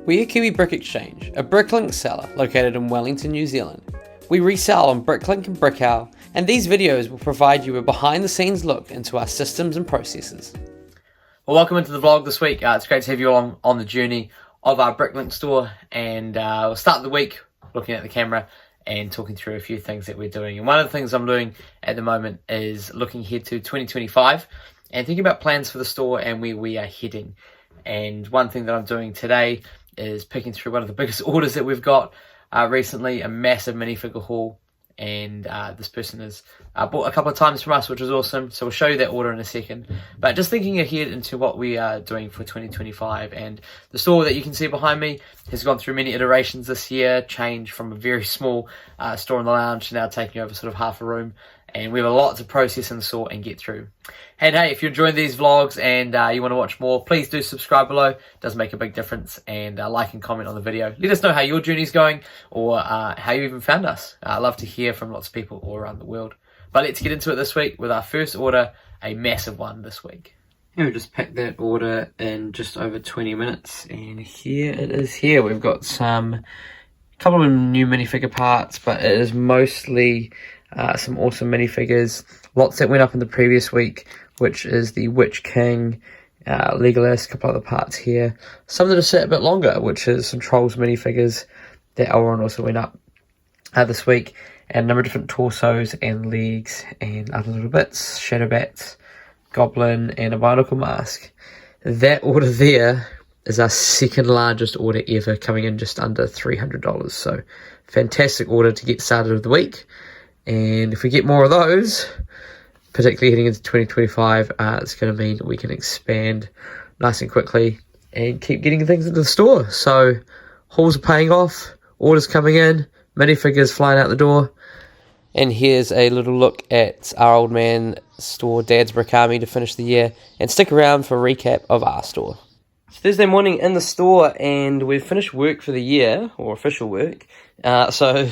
We are Kiwi Brick Exchange, a BRICKLINK seller located in Wellington, New Zealand. We resell on BRICKLINK and BrickOwl, and these videos will provide you a behind-the-scenes look into our systems and processes. Well, welcome into the vlog this week. It's great to have you all on the journey of our BRICKLINK store, and we'll start the week looking at the camera and talking through a few things that we're doing. And one of the things I'm doing at the moment is looking ahead to 2025 and thinking about plans for the store and where we are heading. And one thing that I'm doing today is picking through one of the biggest orders that we've got recently, a massive minifigure haul. And this person has bought a couple of times from us, which is awesome. So we'll show you that order in a second. But just thinking ahead into what we are doing for 2025. And the store that you can see behind me has gone through many iterations this year, changed from a very small store in the lounge to now taking over sort of half a room. And we have a lot to process and sort and get through. And hey, if you're enjoying these vlogs and you want to watch more, please do subscribe below. It does make a big difference. And like and comment on the video. Let us know how your journey's going or how you even found us. I love to hear from lots of people all around the world. But let's get into it this week with our first order, a massive one this week. Yeah, we just packed that order in just over 20 minutes. And here it is here. We've got a couple of new minifigure parts, but it is mostly some awesome minifigures. Lots that went up in the previous week, which is the Witch King, Legolas, a couple other parts here. Some that are set a bit longer, which is some Trolls minifigures that Elrond also went up this week. And a number of different torsos and legs and other little bits. Shadow Bats, Goblin, and a Barnacle Mask. That order there is our second largest order ever, coming in just under $300. So fantastic order to get started of the week. And if we get more of those, particularly heading into 2025, it's going to mean that we can expand nice and quickly and keep getting things into the store. So hauls are paying off, orders coming in, minifigures flying out the door. And here's a little look at our old man store, Dad's Brick Army, to finish the year. And stick around for a recap of our store. It's Thursday morning in the store, and we've finished work for the year, or official work. So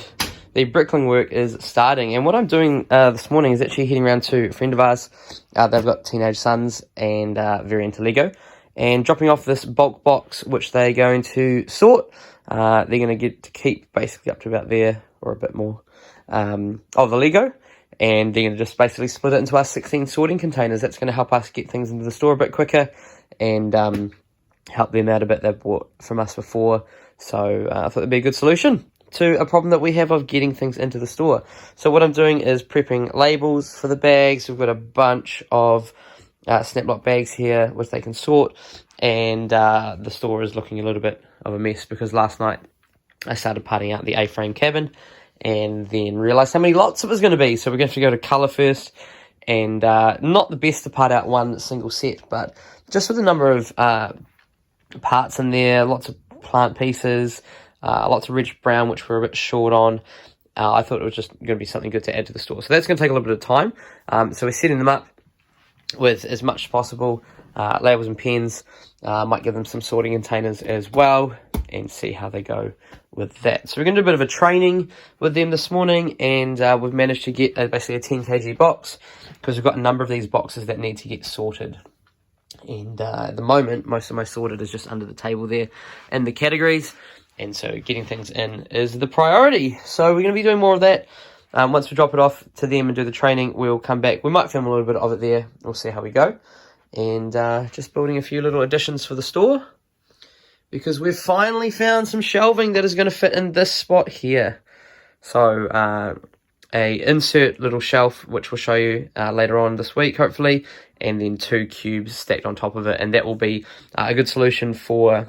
the BRICKLINK work is starting, and what I'm doing this morning is actually heading around to a friend of ours. They've got teenage sons and very into Lego, and dropping off this bulk box which they're going to sort. They're going to get to keep basically up to about there or a bit more of the Lego, and they're going to just basically split it into our 16 sorting containers. That's going to help us get things into the store a bit quicker and help them out a bit. They've bought from us before, so I thought it'd be a good solution to a problem that we have of getting things into the store. So what I'm doing is prepping labels for the bags. We've got a bunch of snap-lock bags here which they can sort, and the store is looking a little bit of a mess because last night I started parting out the A-frame cabin and then realised how many lots it was going to be. So we're going to have to go to colour first, and not the best to part out one single set, but just with the number of parts in there, lots of plant pieces, lots of rich brown, which we're a bit short on. I thought it was just going to be something good to add to the store. So that's going to take a little bit of time. So we're setting them up with as much as possible. Labels and pens. Might give them some sorting containers as well and see how they go with that. So we're going to do a bit of a training with them this morning, and we've managed to get basically a 10 kg box because we've got a number of these boxes that need to get sorted. And at the moment, most of my sorted is just under the table there in the categories. And so getting things in is the priority. So we're going to be doing more of that. Once we drop it off to them and do the training, we'll come back. We might film a little bit of it there. We'll see how we go. And just building a few little additions for the store, because we've finally found some shelving that is going to fit in this spot here. So a insert little shelf, which we'll show you later on this week, hopefully. And then 2 cubes stacked on top of it. And that will be a good solution for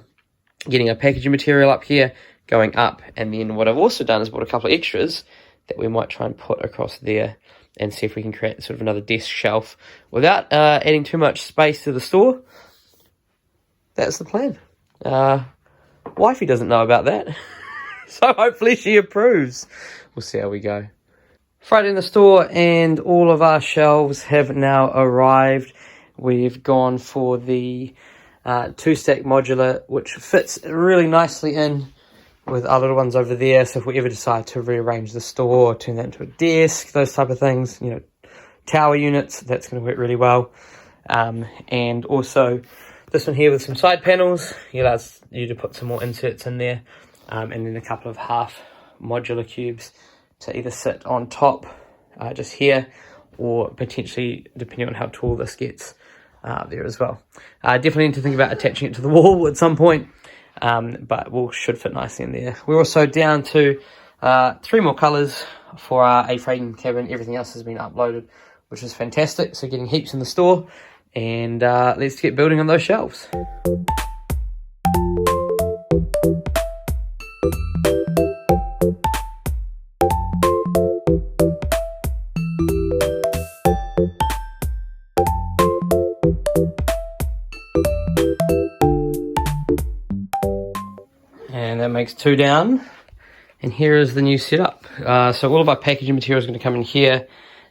getting our packaging material up here, going up. And then what I've also done is bought a couple of extras that we might try and put across there and see if we can create sort of another desk shelf without adding too much space to the store. That's the plan. Wifey doesn't know about that, so hopefully she approves. We'll see how we go. Friday in the store, and all of our shelves have now arrived. We've gone for the 2-stack modular, which fits really nicely in with our little ones over there. So if we ever decide to rearrange the store, turn that into a desk, those type of things, tower units, that's going to work really well. And also This one here with some side panels, it allows you to put some more inserts in there, and then a couple of half modular cubes to either sit on top just here, or potentially, depending on how tall this gets, there as well. Definitely need to think about attaching it to the wall at some point, but should fit nicely in there. We're also down to 3 more colours for our A-frame cabin. Everything else has been uploaded, which is fantastic. So getting heaps in the store, and let's get building on those shelves. And that makes 2 down, and here is the new setup. So all of our packaging material is going to come in here,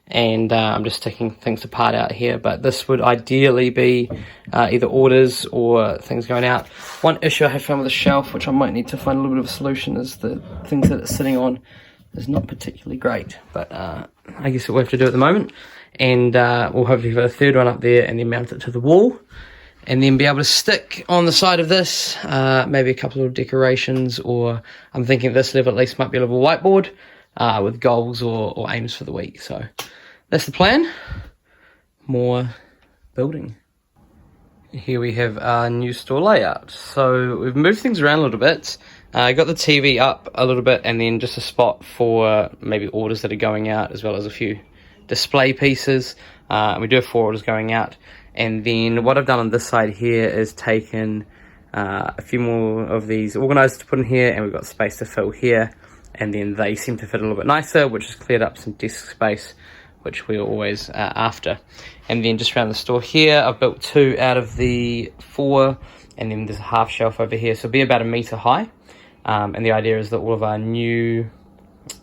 and I'm just sticking things apart out here, but this would ideally be either orders or things going out. One issue I have found with the shelf, which I might need to find a little bit of a solution, is the things that it's sitting on is not particularly great, but I guess we'll have to do at the moment. And we'll hopefully have a third one up there and then mount it to the wall, and then be able to stick on the side of this maybe a couple of decorations, or I'm thinking at this level at least might be a little whiteboard with goals or aims for the week. So that's the plan. More building. Here we have our new store layout. So we've moved things around a little bit. I got the TV up a little bit, and then just a spot for maybe orders that are going out, as well as a few display pieces. We do have 4 orders going out. And then what I've done on this side here is taken a few more of these organizers to put in here, and we've got space to fill here, and then they seem to fit a little bit nicer, which has cleared up some desk space, which we're always after. And then just around the store here, I've built 2 out of the 4, and then there's a half shelf over here, so it'll be about 1 meter high. And the idea is that all of our new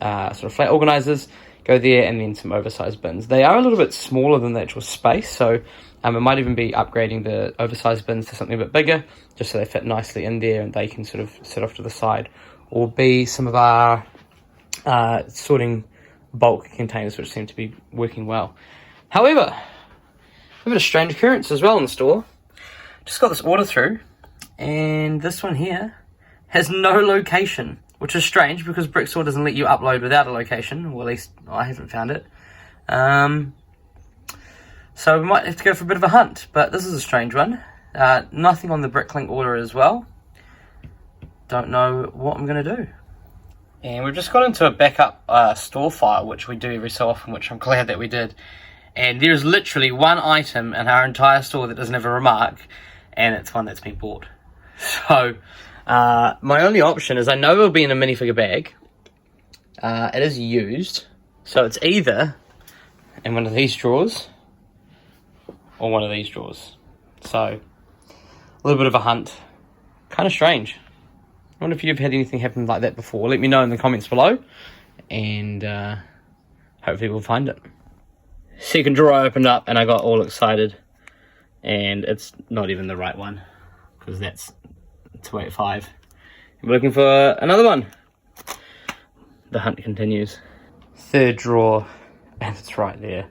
sort of flat organizers go there, and then some oversized bins. They are a little bit smaller than the actual space, so it might even be upgrading the oversized bins to something a bit bigger, just so they fit nicely in there and they can sort of sit off to the side, or be some of our sorting bulk containers, which seem to be working well. However, we've had a strange occurrence as well in the store. Just got this order through, and this one here has no location, which is strange because BrickStore doesn't let you upload without a location, or at least I haven't found it. So we might have to go for a bit of a hunt, but this is a strange one. Nothing on the BRICKLINK order as well. Don't know what I'm going to do. And we've just got into a backup store file, which we do every so often, which I'm glad that we did. And there's literally one item in our entire store that doesn't have a remark, and it's one that's been bought. So my only option is, I know it'll be in a minifigure bag. It is used, so it's either in one of these drawers or one of these drawers. So a little bit of a hunt. Kind of strange. I wonder if you've had anything happen like that before. Let me know in the comments below, and hopefully we'll find it. Second drawer I opened up and I got all excited, and it's not even the right one, because that's 285. We're looking for another one. The hunt continues. Third drawer, and it's right there.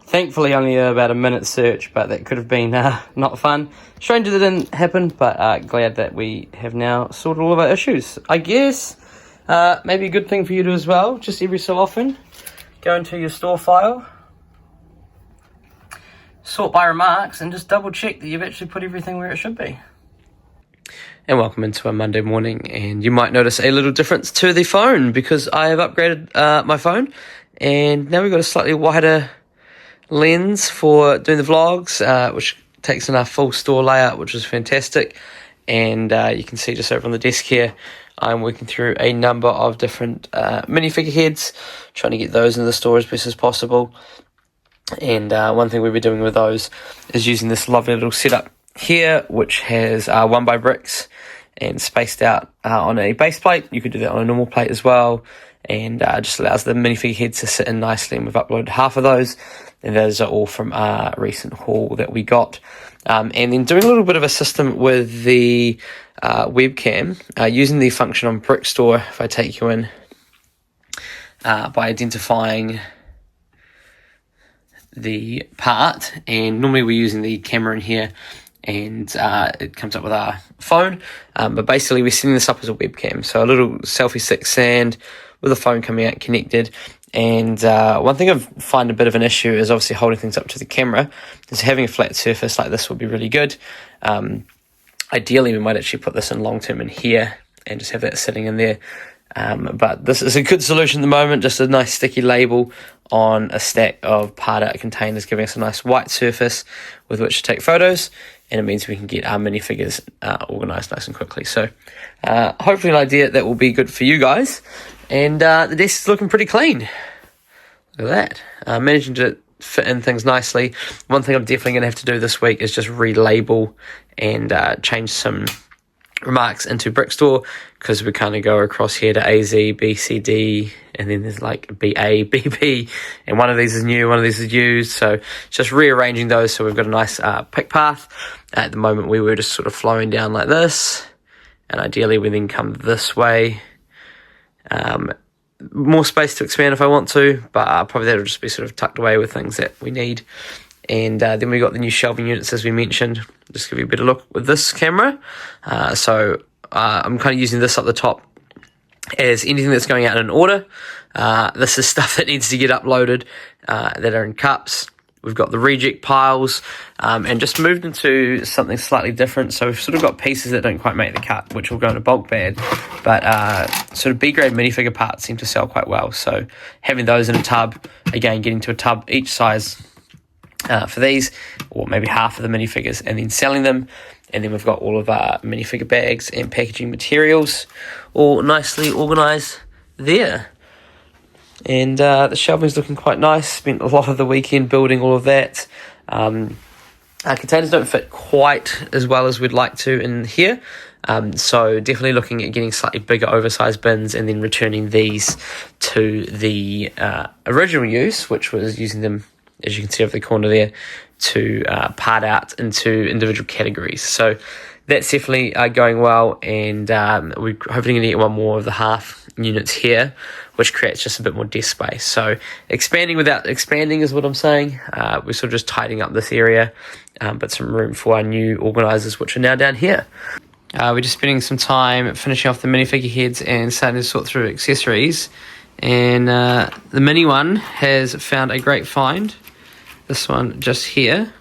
Thankfully only about a minute search, but that could have been not fun. Strange that it didn't happen, but glad that we have now sorted all of our issues. I guess maybe a good thing for you to as well, just every so often, go into your store file, sort by remarks, and just double check that you've actually put everything where it should be. And welcome into a Monday morning, and you might notice a little difference to the phone, because I have upgraded my phone, and now we've got a slightly wider lens for doing the vlogs, which takes in our full store layout, which is fantastic. And you can see just over on the desk here, I'm working through a number of different minifigure heads, trying to get those into the store as best as possible. And one thing we'll be doing with those is using this lovely little setup here, which has 1x bricks and spaced out on a base plate. You could do that on a normal plate as well, and just allows the minifigure heads to sit in nicely. And we've uploaded half of those, and those are all from our recent haul that we got. And then doing a little bit of a system with the webcam, using the function on BrickStore. If I take you in by identifying the part, and normally we're using the camera in here and it comes up with our phone. But basically we're setting this up as a webcam, so a little selfie stick stand with a phone coming out connected. And one thing I find a bit of an issue is obviously holding things up to the camera. Is having a flat surface like this would be really good. Ideally, we might actually put this in long term in here and just have that sitting in there. But this is a good solution at the moment, just a nice sticky label on a stack of parred out containers, giving us a nice white surface with which to take photos, and it means we can get our minifigures organised nice and quickly. So hopefully an idea that will be good for you guys. And the desk is looking pretty clean. Look at that. Managing to fit in things nicely. One thing I'm definitely going to have to do this week is just relabel and change some remarks into Brick Store, because we kind of go across here to AZ, B, C, D, and then there's like BA, BB, and one of these is new, one of these is used. So just rearranging those so we've got a nice pick path. At the moment we were just sort of flowing down like this, and ideally we then come this way. More space to expand if I want to, but probably that'll just be sort of tucked away with things that we need. And then we got the new shelving units, as we mentioned. Just give you a better look with this camera. So I'm kind of using this up the top as anything that's going out in an order. This is stuff that needs to get uploaded that are in cups. We've got the reject piles, and just moved into something slightly different. So we've sort of got pieces that don't quite make the cut, which will go in a bulk bag, but sort of B-grade minifigure parts seem to sell quite well. So having those in a tub, again, getting to a tub each size for these, or maybe half of the minifigures, and then selling them. And then we've got all of our minifigure bags and packaging materials all nicely organised there. And the shelving's looking quite nice. Spent a lot of the weekend building all of that. Our containers don't fit quite as well as we'd like to in here. So definitely looking at getting slightly bigger oversized bins and then returning these to the original use, which was using them, as you can see over the corner there, to part out into individual categories. So that's definitely going well, and we're hoping to get one more of the half units here, which creates just a bit more desk space. So expanding without expanding is what I'm saying. We're sort of just tidying up this area, but some room for our new organisers, which are now down here. We're just spending some time finishing off the minifigure heads and starting to sort through accessories. And the mini one has found a great find. This one just here,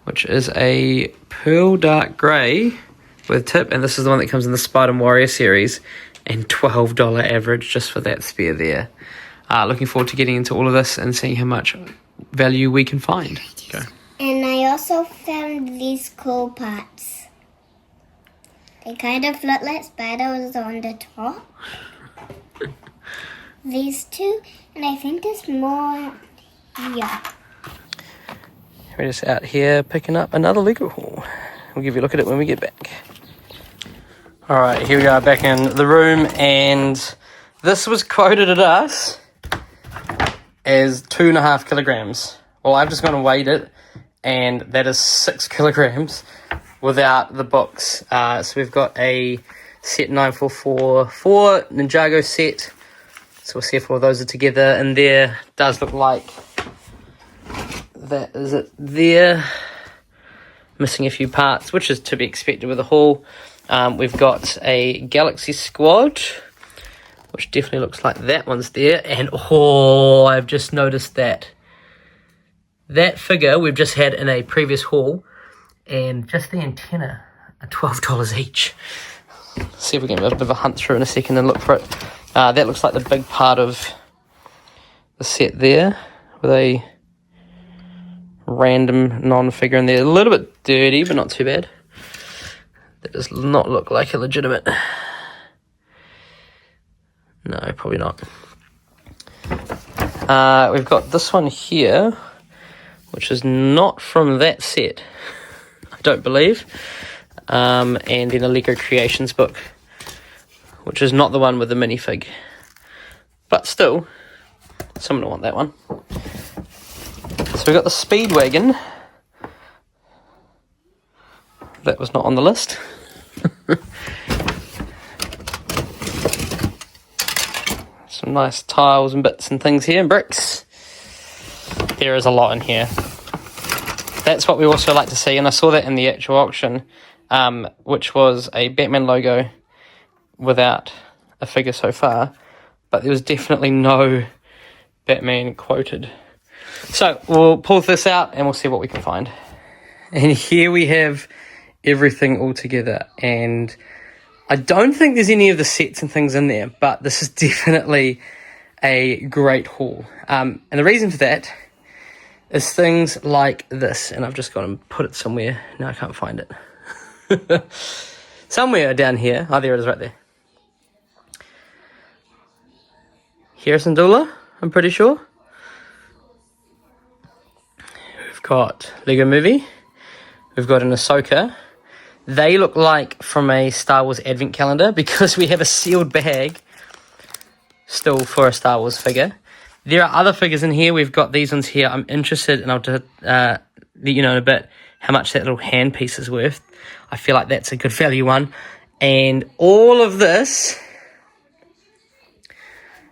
which is a pearl dark grey with tip, and this is the one that comes in the Spider Warrior series, and $12 average just for that spare there. Looking forward to getting into all of this and seeing how much value we can find. Go. And I also found these cool parts. They kind of look like spiders on the top. These two, and I think there's more here. We're just out here picking up another Lego haul. We'll give you a look at it when we get back. Alright, here we are back in the room, and this was quoted at us as 2.5 kilograms. Well, I've just gone and weighed it, and that is 6 kilograms without the books. So we've got a set 9444 Ninjago set. So we'll see if all of those are together, and there does look like that is it there. Missing a few parts, which is to be expected with a haul. We've got a Galaxy Squad, which definitely looks like that one's there. And oh, I've just noticed that figure we've just had in a previous haul, and just the antenna are $12 each. Let's see if we can have a bit of a hunt through in a second and look for it. That looks like the big part of the set there, with a random non-figure in there. A little bit dirty, but not too bad. That does not look like a legitimate. No, probably not. We've got this one here, which is not from that set, I don't believe. And then a Lego Creations book, which is not the one with the minifig. But still, someone will want that one. So we got the Speedwagon. That was not on the list. Some nice tiles and bits and things here, and bricks. There is a lot in here. that's what we also like to see, and I saw that in the actual auction, which was a Batman logo without a figure so far, but there was definitely no Batman quoted. So we'll pull this out and we'll see what we can find. And here we have everything all together, and I don't think there's any of the sets and things in there, but this is definitely a great haul. And the reason for that is things like this, and I've just got to put it somewhere. Now I can't find it. Somewhere down here. Oh, there it is right there. Harrison Dula, I'm pretty sure. We've got Lego Movie. We've got an Ahsoka. They look like from a Star Wars advent calendar because we have a sealed bag still for a Star Wars figure. There are other figures in here. We've got these ones here. I'm interested, and I'll let you know in a bit how much that little hand piece is worth. I feel like that's a good value one. And all of this,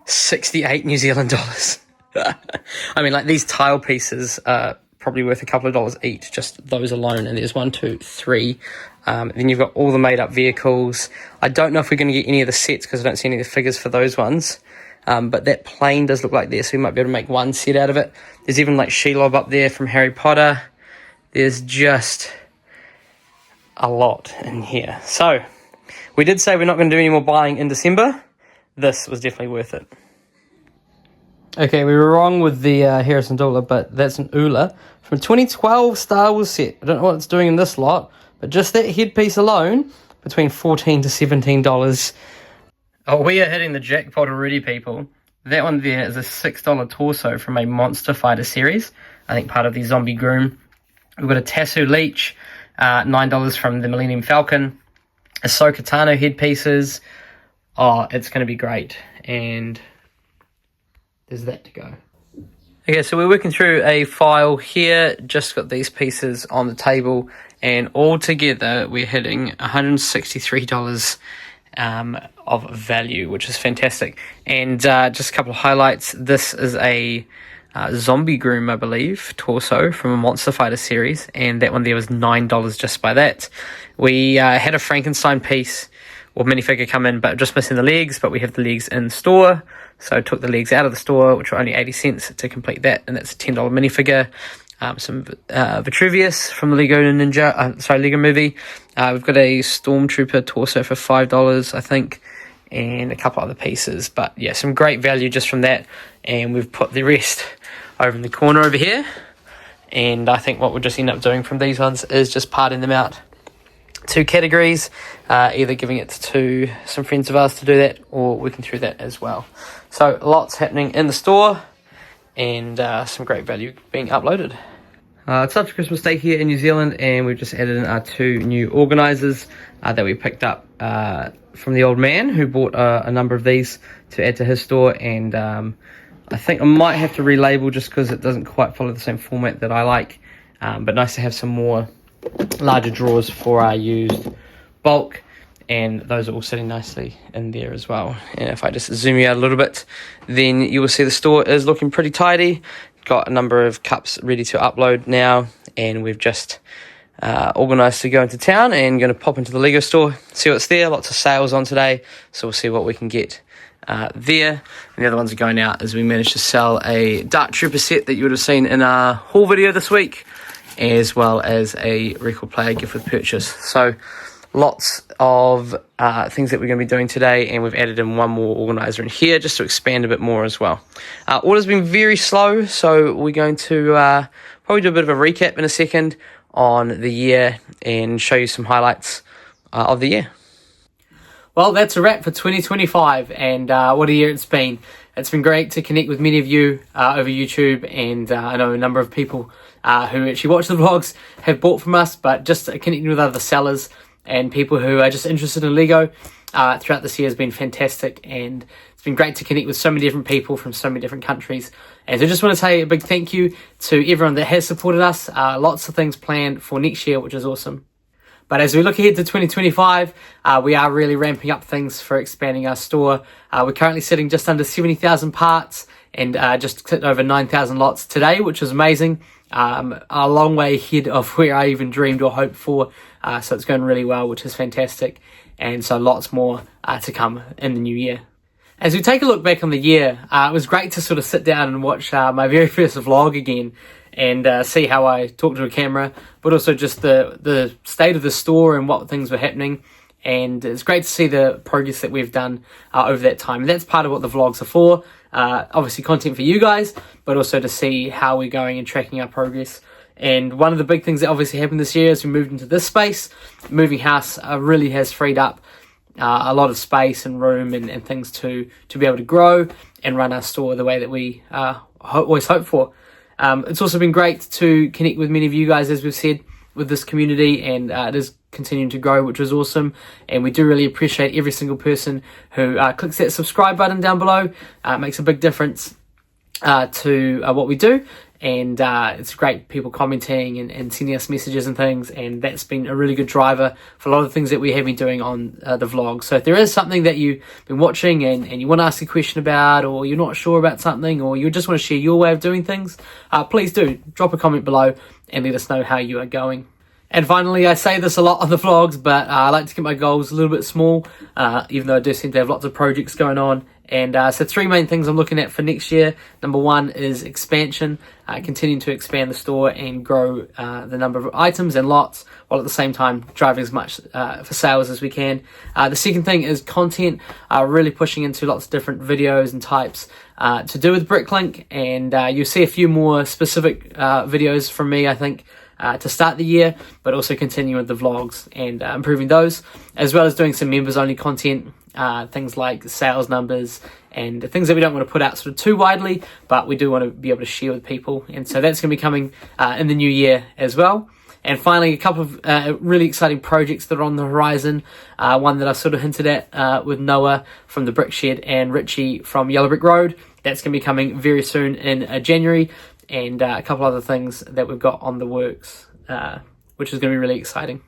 68 New Zealand dollars. I mean, like, these tile pieces are probably worth a couple of dollars each, just those alone. And there's 1, 2, 3. Then you've got all the made up vehicles. I don't know if we're going to get any of the sets because I don't see any of the figures for those ones. But that plane does look like this, so we might be able to make one set out of it. There's even like Shelob up there from Harry Potter. There's just a lot in here. So we did say we're not going to do any more buying in December. This was definitely worth it. Okay, we were wrong with the Harrison Dula, but that's an Ula from a 2012 Star Wars set. I don't know what it's doing in this lot, but just that headpiece alone, between $14 to $17. Oh, we are hitting the jackpot already, people. That one there is a $6 torso from a Monster Fighter series. I think part of the Zombie Groom. We've got a Tassoo Leech, $9 from the Millennium Falcon. Ahsoka Tano headpieces. Oh, it's going to be great. And there's that to go. Okay, so we're working through a file here. Just got these pieces on the table. And all together, we're hitting $163 of value, which is fantastic. And just a couple of highlights. This is a Zombie Groom, I believe, torso from a Monster Fighter series, and that one there was $9 just by that. We had a Frankenstein piece or minifigure come in, but just missing the legs, but we have the legs in store, so I took the legs out of the store, which were only 80 cents to complete that, and that's a $10 minifigure. Some Vitruvius from the Lego Movie. We've got a Stormtrooper torso for $5, I think, and a couple other pieces. But yeah, some great value just from that. And we've put the rest over in the corner over here. And I think what we'll just end up doing from these ones is just parting them out. 2 categories, either giving it to some friends of ours to do that, or working through that as well. So lots happening in the store, and some great value being uploaded. It's after Christmas Day here in New Zealand, and we've just added in our 2 new organisers that we picked up from the old man who bought a number of these to add to his store. And I think I might have to relabel just because it doesn't quite follow the same format that I like, but nice to have some more larger drawers for our used bulk, and those are all sitting nicely in there as well. And if I just zoom you out a little bit, then you will see the store is looking pretty tidy. Got a number of cups ready to upload now, and we've just organised to go into town and going to pop into the Lego store, see what's there. Lots of sales on today, so we'll see what we can get there. And the other ones are going out as we managed to sell a Dark Trooper set that you would have seen in our haul video this week, as well as a record player gift with purchase. So lots of things that we're going to be doing today, and we've added in one more organizer in here just to expand a bit more as well. Order's been very slow, so we're going to probably do a bit of a recap in a second on the year and show you some highlights of the year. Well, that's a wrap for 2025, and what a year it's been. It's been great to connect with many of you over YouTube, and I know a number of people who actually watch the vlogs have bought from us, but just connecting with other sellers and people who are just interested in Lego throughout this year has been fantastic, and it's been great to connect with so many different people from so many different countries. And so I just want to say a big thank you to everyone that has supported us. Lots of things planned for next year, which is awesome. But as we look ahead to 2025, we are really ramping up things for expanding our store. We're currently sitting just under 70,000 parts and just clicked over 9,000 lots today, which is amazing. a long way ahead of where I even dreamed or hoped for. So it's going really well, which is fantastic. And so lots more to come in the new year. As we take a look back on the year, it was great to sort of sit down and watch my very first vlog again and see how I talk to a camera, but also just the state of the store and what things were happening. And it's great to see the progress that we've done over that time. And that's part of what the vlogs are for. Obviously content for you guys, but also to see how we're going and tracking our progress. And one of the big things that obviously happened this year is we moved into this space. Moving house really has freed up a lot of space and room and things to be able to grow and run our store the way that we always hope for. It's also been great to connect with many of you guys, as we've said, with this community, and it is continuing to grow, which is awesome. And we do really appreciate every single person who clicks that subscribe button down below. It makes a big difference to what we do. And it's great people commenting and sending us messages and things, and that's been a really good driver for a lot of the things that we have been doing on the vlog. So if there is something that you've been watching and you want to ask a question about, or you're not sure about something, or you just want to share your way of doing things, please do drop a comment below and let us know how you are going. And finally, I say this a lot on the vlogs, but I like to keep my goals a little bit small, even though I do seem to have lots of projects going on. And so 3 main things I'm looking at for next year. Number 1 is expansion, continuing to expand the store and grow the number of items and lots, while at the same time driving as much for sales as we can. The second thing is content, really pushing into lots of different videos and types to do with BRICKLINK, and you'll see a few more specific videos from me, I think, to start the year, but also continue with the vlogs and improving those, as well as doing some members only content, things like sales numbers and things that we don't want to put out sort of too widely, but we do want to be able to share with people. And so that's going to be coming in the new year as well. And finally, a couple of really exciting projects that are on the horizon. One that I sort of hinted at with Noah from the Brick Shed and Richie from Yellow Brick Road. That's going to be coming very soon in January. And a couple other things that we've got on the works, which is going to be really exciting.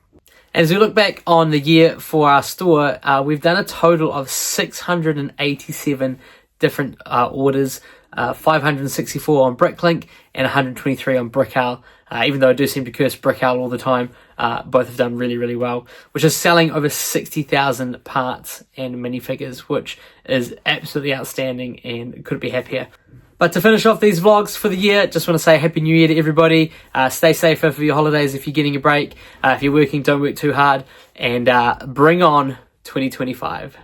As we look back on the year for our store, we've done a total of 687 different orders, 564 on BRICKLINK and 123 on BrickOwl. Even though I do seem to curse BrickOwl all the time, both have done really, really well, which is selling over 60,000 parts and minifigures, which is absolutely outstanding and couldn't be happier. But to finish off these vlogs for the year, just want to say Happy New Year to everybody. Stay safe over your holidays if you're getting a break. If you're working, don't work too hard. And bring on 2025.